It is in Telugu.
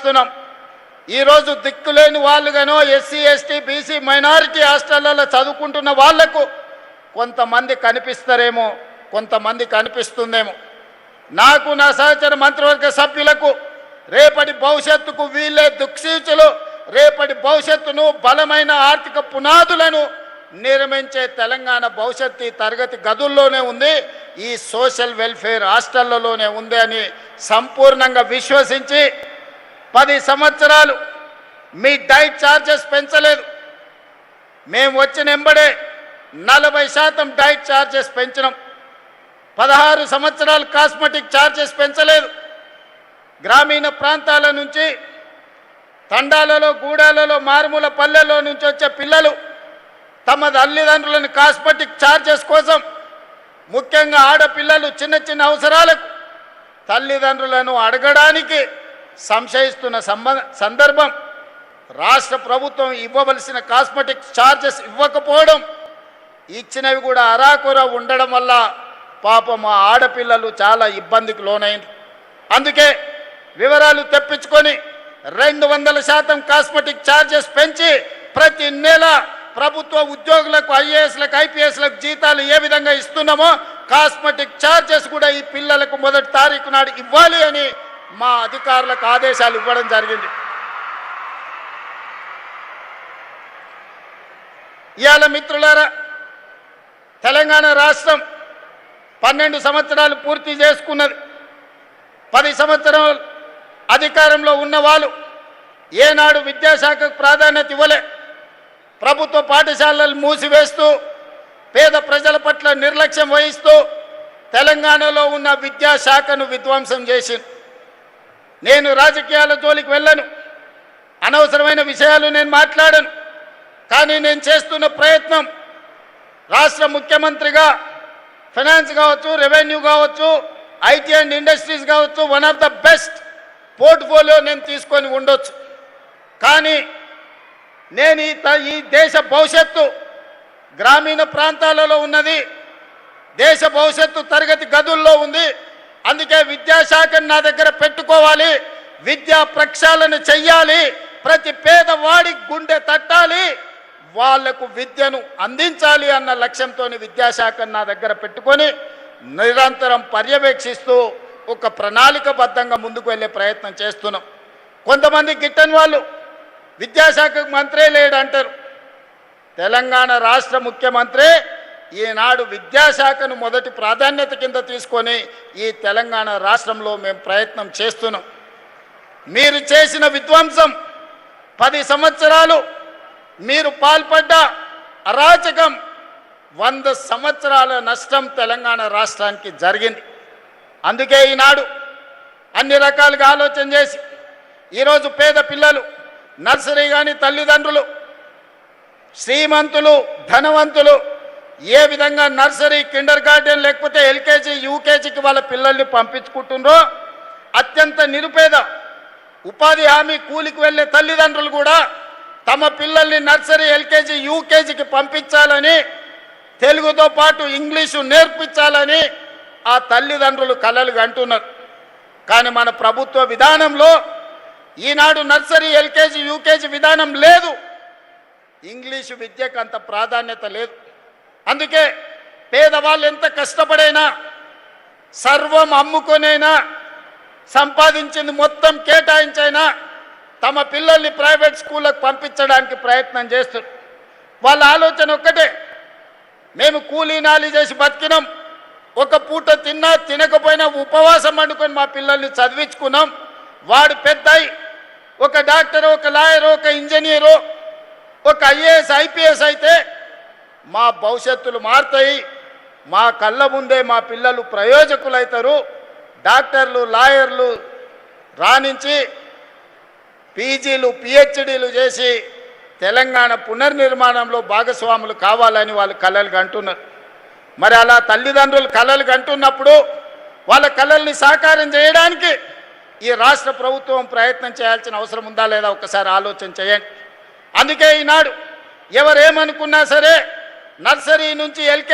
సాధిస్తున్నాం. ఈరోజు దిక్కులేని వాళ్ళుగానో ఎస్సీ ఎస్టీ బీసీ మైనారిటీ హాస్టళ్లలో చదువుకుంటున్న వాళ్లకు కొంతమంది కనిపిస్తారేమో, కొంతమంది కనిపిస్తుందేమో. నాకు నా సహచర మంత్రివర్గ సభ్యులకు రేపటి భవిష్యత్తుకు వీళ్ళే దిక్సూచులు, రేపటి భవిష్యత్తును బలమైన ఆర్థిక పునాదులను నిర్మించే తెలంగాణ భవిష్యత్తు ఈ తరగతి గదుల్లోనే ఉంది, ఈ సోషల్ వెల్ఫేర్ హాస్టళ్లలోనే ఉంది అని సంపూర్ణంగా విశ్వసించి 10 సంవత్సరాలు మీ డైట్ ఛార్జెస్ పెంచలేదు. మేము వచ్చిన ఎంబడే 40% డైట్ ఛార్జెస్ పెంచినాం. 16 సంవత్సరాలు కాస్మెటిక్ ఛార్జెస్ పెంచలేదు. గ్రామీణ ప్రాంతాల నుంచి, తండాలలో, గూడాలలో, మారుమూల పల్లెల్లో నుంచి వచ్చే పిల్లలు తమ తల్లిదండ్రులను కాస్మెటిక్ ఛార్జెస్ కోసం, ముఖ్యంగా ఆడపిల్లలు చిన్న చిన్న అవసరాలకు తల్లిదండ్రులను అడగడానికి సంశయిస్తున్న సందర్భం, రాష్ట్ర ప్రభుత్వం ఇవ్వవలసిన కాస్మెటిక్ ఛార్జెస్ ఇవ్వకపోవడం, ఇచ్చినవి కూడా అరాకొర ఉండడం వల్ల పాపం మా ఆడపిల్లలు చాలా ఇబ్బందికి లోనైంది. అందుకే వివరాలు తెప్పించుకొని 200% కాస్మెటిక్ ఛార్జెస్ పెంచి ప్రతి నెల ప్రభుత్వ ఉద్యోగులకు, ఐఏఎస్లకు, ఐపీఎస్లకు జీతాలు ఏ విధంగా ఇస్తున్నామో కాస్మెటిక్ ఛార్జెస్ కూడా ఈ పిల్లలకు మొదటి తారీఖు నాడు ఇవ్వాలి అని మా అధికారులకు ఆదేశాలు ఇవ్వడం జరిగింది. ఇవాళ మిత్రులారా, తెలంగాణ రాష్ట్రం 12 సంవత్సరాలు పూర్తి చేసుకున్నది. 10 సంవత్సరాలు అధికారంలో ఉన్న వాళ్ళు ఏనాడు విద్యాశాఖకు ప్రాధాన్యత ఇవ్వలే. ప్రభుత్వ పాఠశాలలు మూసివేస్తూ, పేద ప్రజల పట్ల నిర్లక్ష్యం వహిస్తూ తెలంగాణలో ఉన్న విద్యాశాఖను విధ్వంసం చేసింది. నేను రాజకీయాల జోలికి వెళ్ళను, అనవసరమైన విషయాలు నేను మాట్లాడను. కానీ నేను చేస్తున్న ప్రయత్నం రాష్ట్ర ముఖ్యమంత్రిగా ఫైనాన్స్ కావచ్చు, రెవెన్యూ కావచ్చు, ఐటీ అండ్ ఇండస్ట్రీస్ కావచ్చు, one of the best portfolio నేను తీసుకొని ఉండొచ్చు. కానీ నేను ఈ దేశ భవిష్యత్తు గ్రామీణ ప్రాంతాలలో ఉన్నది, దేశ భవిష్యత్తు తరగతి గదుల్లో ఉంది. అందుకే విద్యాశాఖను నా దగ్గర పెట్టుకోవాలి, విద్యా ప్రక్షాళన చెయ్యాలి, ప్రతి పేదవాడి గుండె తట్టాలి, వాళ్లకు విద్యను అందించాలి అన్న లక్ష్యంతో విద్యాశాఖను నా దగ్గర పెట్టుకొని నిరంతరం పర్యవేక్షిస్తూ ఒక ప్రణాళికబద్ధంగా ముందుకు వెళ్ళే ప్రయత్నం చేస్తున్నాం. కొంతమంది గిట్టని వాళ్ళు విద్యాశాఖకు మంత్రే లేడంటారు. తెలంగాణ రాష్ట్ర ముఖ్యమంత్రి ఈనాడు విద్యాశాఖను మొదటి ప్రాధాన్యత కింద తీసుకొని ఈ తెలంగాణ రాష్ట్రంలో మేము ప్రయత్నం చేస్తున్నాం. మీరు చేసిన విధ్వంసం, 10 సంవత్సరాలు మీరు పాల్పడ్డ అరాచకం, 100 సంవత్సరాల నష్టం తెలంగాణ రాష్ట్రానికి జరిగింది. అందుకే ఈనాడు అన్ని రకాలుగా ఆలోచన చేసి ఈరోజు పేద పిల్లలు, నర్సరీ కానీ తల్లిదండ్రులు, శ్రీమంతులు, ధనవంతులు ఏ విధంగా నర్సరీ, కిండర్ గార్డెన్ లేకపోతే ఎల్కేజీ, యూకేజీకి వాళ్ళ పిల్లల్ని పంపించుకుంటున్నారో, అత్యంత నిరుపేద ఉపాధి హామీ కూలికి వెళ్ళే తల్లిదండ్రులు కూడా తమ పిల్లల్ని నర్సరీ, ఎల్కేజీ, యూకేజీకి పంపించాలని, తెలుగుతో పాటు ఇంగ్లీషు నేర్పించాలని ఆ తల్లిదండ్రులు కలలు కంటున్నారు. కానీ మన ప్రభుత్వ విధానంలో ఈనాడు నర్సరీ, ఎల్కేజీ, యూకేజీ విధానం లేదు. ఇంగ్లీషు విద్యకు అంత ప్రాధాన్యత లేదు. అందుకే పేదవాళ్ళు ఎంత కష్టపడైనా, సర్వం అమ్ముకొనైనా, సంపాదించింది మొత్తం కేటాయించైనా తమ పిల్లల్ని ప్రైవేట్ స్కూళ్ళకు పంపించడానికి ప్రయత్నం చేస్తారు. వాళ్ళ ఆలోచన ఒక్కటే, మేము కూలీ నాలి చేసి బతికినాం, ఒక పూట తిన్నా తినకపోయినా ఉపవాసం వండుకొని మా పిల్లల్ని చదివించుకున్నాం. వాడు పెద్దయి ఒక డాక్టర్, ఒక లాయర్, ఒక ఇంజనీరు, ఒక ఐఏఎస్, ఐపీఎస్ అయితే మా భవిష్యత్తులు మారుతాయి, మా కళ్ళ ముందే మా పిల్లలు ప్రయోజకులు అవుతారు, డాక్టర్లు, లాయర్లు రాణించి పీజీలు, పిహెచ్డీలు చేసి తెలంగాణ పునర్నిర్మాణంలో భాగస్వాములు కావాలని వాళ్ళు కలలు కంటున్నారు. మరి అలా తల్లిదండ్రులు కలలు కంటున్నప్పుడు వాళ్ళ కలల్ని సాకారం చేయడానికి ఈ రాష్ట్ర ప్రభుత్వం ప్రయత్నం చేయాల్సిన అవసరం ఉందా లేదా ఒకసారి ఆలోచన చేయండి. అందుకే ఈనాడు ఎవరేమనుకున్నా సరే నర్సరీ నుంచి ఎల్కేజీ